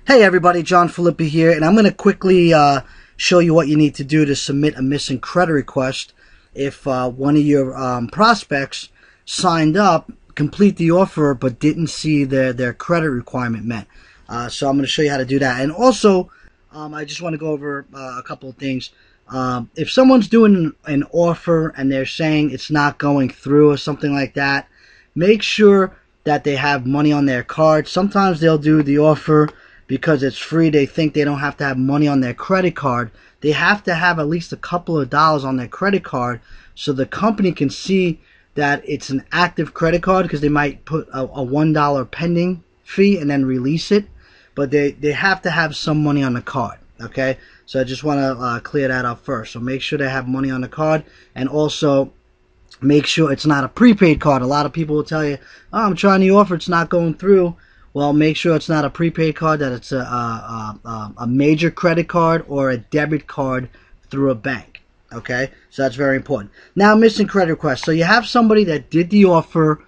Hey everybody, John Filippi here, and I'm going to quickly show you what you need to do to submit a missing credit request if one of your prospects signed up, complete the offer, but didn't see their credit requirement met. So I'm going to show you how to do that. And also, I just want to go over a couple of things. If someone's doing an offer and they're saying it's not going through or something like that, make sure that they have money on their card. Sometimes they'll do the offer because it's free. They think they don't have to have money on their credit card. They have to have at least a couple of dollars on their credit card so the company can see that it's an active credit card, because they might put a $1 pending fee and then release it. But they have to have some money on the card, okay? So I just want to clear that up first. So make sure they have money on the card, and also make sure it's not a prepaid card. A lot of people will tell you, oh, I'm trying the offer, it's not going through. Well, make sure it's not a prepaid card, that it's a major credit card or a debit card through a bank. Okay, so that's very important. Now, missing credit request. So you have somebody that did the offer,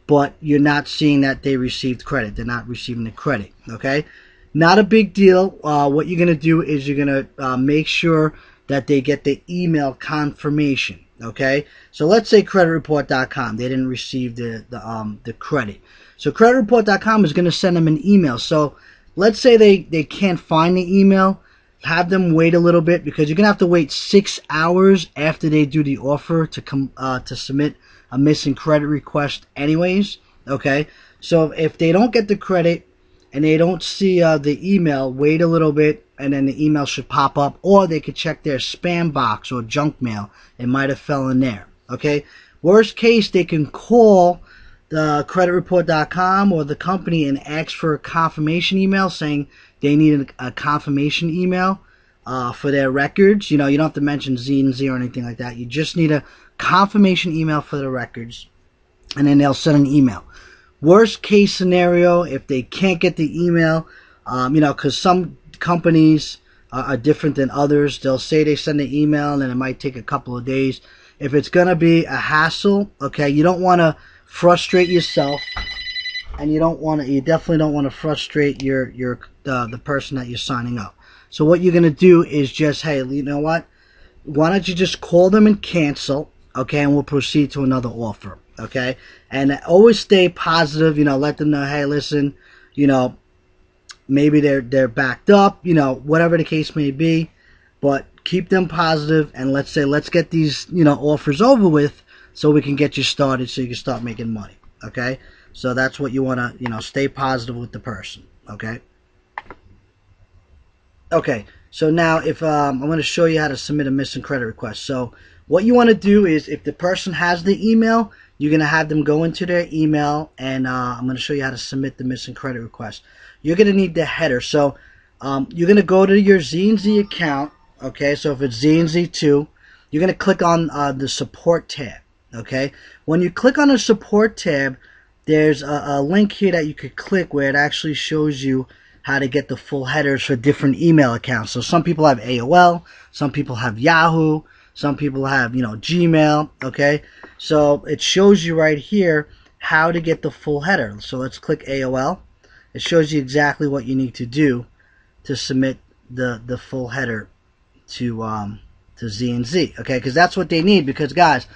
but you're not seeing that they received credit. They're not receiving the credit. Okay, not a big deal. What you're going to do is you're going to make sure that they get the email confirmation. Okay, so let's say creditreport.com, they didn't receive the credit. So creditreport.com is going to send them an email. So let's say they can't find the email. Have them wait a little bit, because you're going to have to wait 6 hours after they do the offer to submit a missing credit request anyways. Okay, so if they don't get the credit and they don't see the email, wait a little bit, and then the email should pop up, or they could check their spam box or junk mail. It might have fell in there. Okay, worst case, they can call the creditreport.com or the company and ask for a confirmation email, saying they need a confirmation email for their records. You know, you don't have to mention ZNZ or anything like that. You just need a confirmation email for the records, and then they'll send an email. Worst case scenario, if they can't get the email, you know, because some companies are different than others. They'll say they send an email, and then it might take a couple of days. If it's going to be a hassle, okay, you don't want to frustrate yourself, and you definitely don't want to frustrate the person that you're signing up. So what you're going to do is just, hey, you know what? Why don't you just call them and cancel, okay, and we'll proceed to another offer, okay? And always stay positive, you know, let them know, hey, listen, you know, maybe they're backed up, you know, whatever the case may be, but keep them positive, and let's get these, you know, offers over with so we can get you started, so you can start making money, okay? So that's what you want to, you know, stay positive with the person, okay? Okay, so now if I'm going to show you how to submit a missing credit request. So what you want to do is, if the person has the email, you're going to have them go into their email, and I'm going to show you how to submit the missing credit request. You're going to need the header. So you're going to go to your ZNZ account, okay? So if it's ZNZ2, you're going to click on the support tab, okay? When you click on the support tab, there's a link here that you could click where it actually shows you how to get the full headers for different email accounts. So some people have AOL, some people have Yahoo, some people have, you know, Gmail, okay? So it shows you right here how to get the full header. So let's click AOL. It shows you exactly what you need to do to submit the full header to ZNZ, okay? Because that's what they need. Because guys,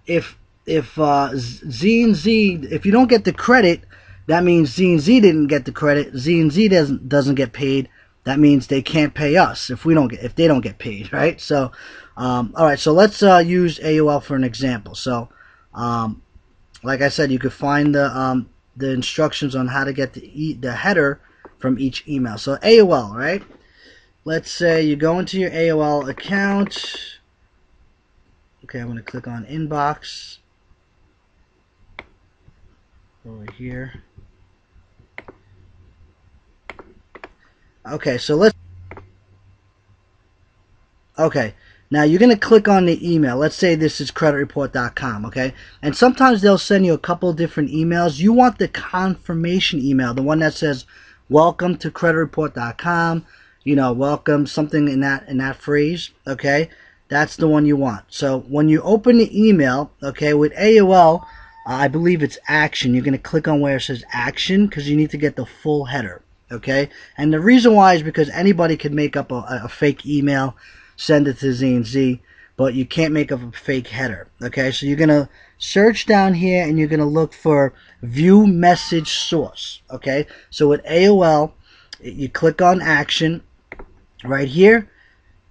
if ZNZ, if you don't get the credit, that means ZNZ didn't get the credit. ZNZ doesn't get paid. That means they can't pay us if they don't get paid, right? So, all right. So let's use AOL for an example. So, like I said, you could find the instructions on how to get the header from each email. So AOL, right? Let's say you go into your AOL account. Okay, I'm going to click on inbox over here. Okay, so now you're going to click on the email. Let's say this is creditreport.com, okay? And sometimes they'll send you a couple of different emails. You want the confirmation email, the one that says, welcome to creditreport.com, you know, welcome, something in that phrase, okay? That's the one you want. So when you open the email, okay, with AOL, I believe it's action. You're going to click on where it says action, because you need to get the full header. okay? And the reason why is because anybody could make up a fake email, send it to ZNZ, but you can't make up a fake header, okay? So you're going to search down here and you're going to look for view message source, okay? So with AOL, you click on action right here,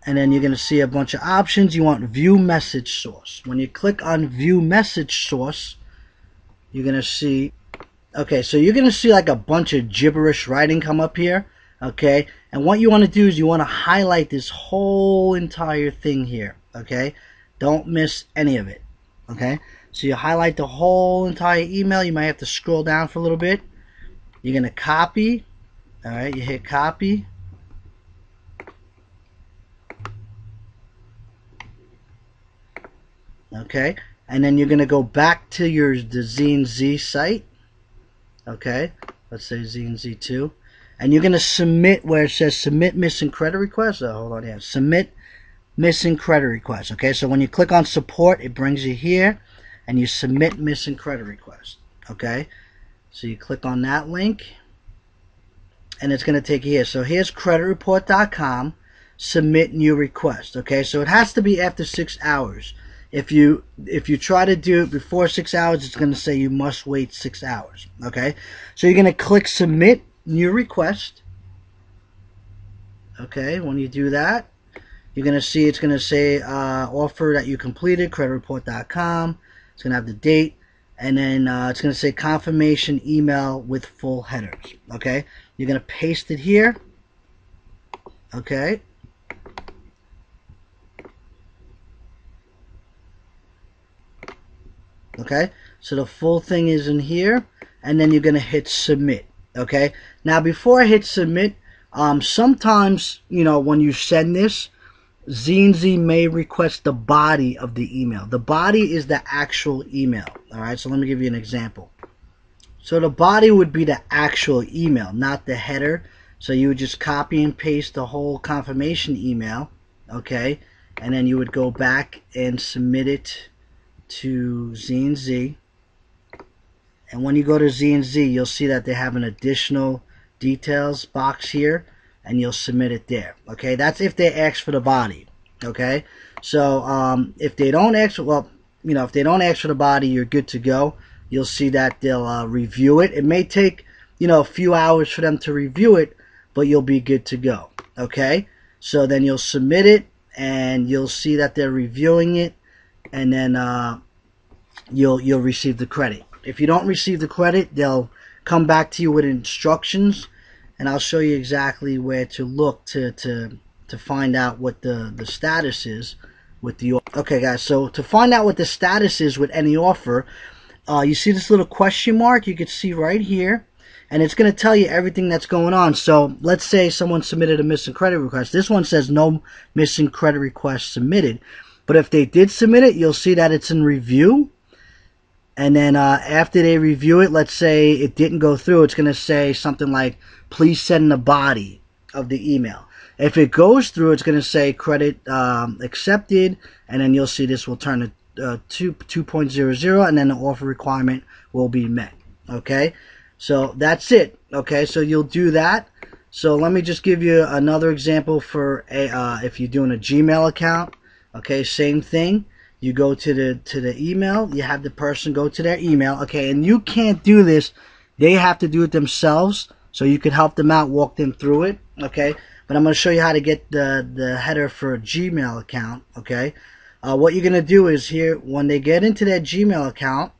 and then you're going to see a bunch of options. You want view message source. When you click on view message source, you're going to see, okay, so you're going to see like a bunch of gibberish writing come up here, okay? And what you want to do is you want to highlight this whole entire thing here, okay? Don't miss any of it, okay? So you highlight the whole entire email. You might have to scroll down for a little bit. You're going to copy, all right? You hit copy. Okay, and then you're going to go back to the ZNZ site. Okay, let's say ZNZ2, and you're going to submit where it says submit missing credit request. Oh, hold on here. Submit missing credit request. Okay, so when you click on support, it brings you here, and you submit missing credit request. Okay, so you click on that link, and it's going to take you here. So here's creditreport.com. Submit new request. Okay, so it has to be after 6 hours. If you try to do it before 6 hours, it's going to say you must wait 6 hours. Okay, so you're going to click submit new request. Okay, when you do that, you're going to see it's going to say offer that you completed, creditreport.com. It's going to have the date, and then it's going to say confirmation email with full headers. Okay, you're going to paste it here. Okay. Okay, so the full thing is in here, and then you're going to hit submit. Okay, now before I hit submit, sometimes, you know, when you send this, ZNZ may request the body of the email. The body is the actual email. All right, so let me give you an example. So the body would be the actual email, not the header. So you would just copy and paste the whole confirmation email, okay, and then you would go back and submit it to ZNZ, and when you go to ZNZ, you'll see that they have an additional details box here, and you'll submit it there. Okay, that's if they ask for the body. Okay, so if they don't ask, well, you know, if they don't ask for the body, you're good to go. You'll see that they'll review it. It may take, you know, a few hours for them to review it, but you'll be good to go. Okay, so then you'll submit it, and you'll see that they're reviewing it, and then you'll receive the credit. If you don't receive the credit, they'll come back to you with instructions, and I'll show you exactly where to look to find out what the status is with the offer. Okay, guys, so to find out what the status is with any offer, you see this little question mark you can see right here, and it's going to tell you everything that's going on. So let's say someone submitted a missing credit request. This one says no missing credit request submitted. But if they did submit it, you'll see that it's in review. And then after they review it, let's say it didn't go through, it's going to say something like, please send the body of the email. If it goes through, it's going to say credit accepted, and then you'll see this will turn to 2.00, and then the offer requirement will be met. Okay, so that's it. Okay, so you'll do that. So let me just give you another example for if you're doing a Gmail account. Okay, same thing. You go to the email. You have the person go to their email. Okay, and you can't do this. They have to do it themselves. So you could help them out, walk them through it. Okay, but I'm going to show you how to get the header for a Gmail account. Okay, what you're going to do is here, when they get into their Gmail account,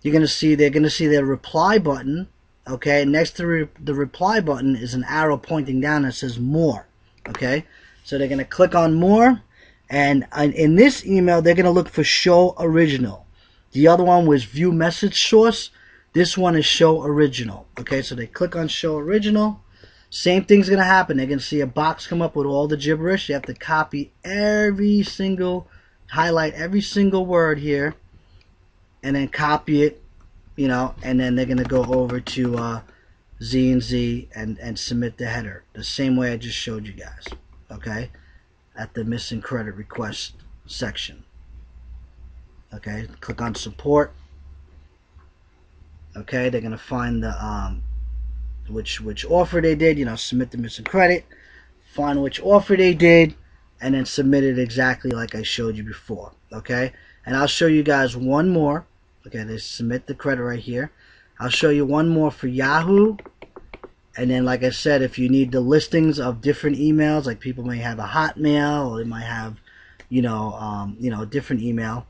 they're going to see their reply button. Okay, next to the reply button is an arrow pointing down that says more. Okay, so they're going to click on more. And in this email, they're going to look for show original. The other one was view message source. This one is show original. Okay, so they click on show original. Same thing's going to happen. They're going to see a box come up with all the gibberish. You have to copy highlight every single word here, and then copy it, you know, and then they're going to go over to ZNZ and submit the header the same way I just showed you guys. Okay, at the missing credit request section. Okay, click on support. Okay, they're gonna find the which offer they did, submit the missing credit, find which offer they did, and then submit it exactly like I showed you before. Okay, and I'll show you guys one more. Okay, they submit the credit right here. I'll show you one more for Yahoo. And then, like I said, if you need the listings of different emails, like people may have a Hotmail, or they might have, a different email.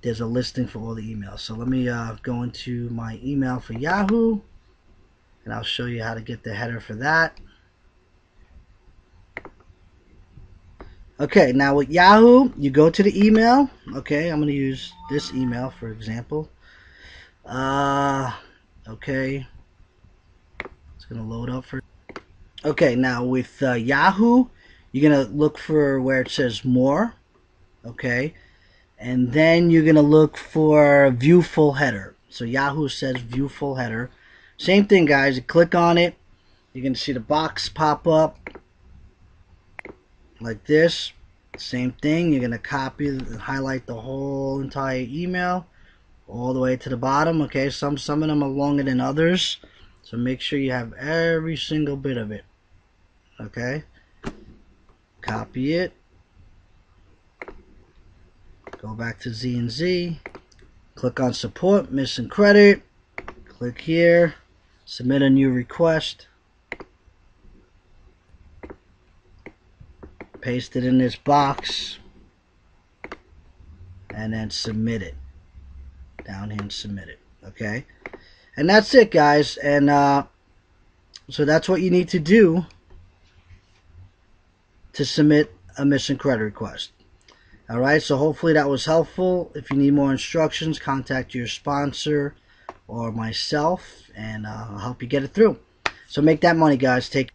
There's a listing for all the emails. So let me go into my email for Yahoo, and I'll show you how to get the header for that. Okay, now with Yahoo, you go to the email. Okay, I'm going to use this email for example. Okay. Gonna load up for. Okay, now with Yahoo, you're gonna look for where it says more. Okay, and then you're gonna look for view full header. So Yahoo says view full header. Same thing, guys. You click on it, you're gonna see the box pop up like this. Same thing. You're gonna copy and highlight the whole entire email all the way to the bottom. Okay, some of them are longer than others. So make sure you have every single bit of it. Okay. Copy it. Go back to ZNZ. Click on support, missing credit. Click here. Submit a new request. Paste it in this box. And then submit it. Down here and submit it. Okay. And that's it, guys. And so that's what you need to do to submit a missing credit request. Alright, so hopefully that was helpful. If you need more instructions, contact your sponsor or myself, and I'll help you get it through. So make that money, guys. Take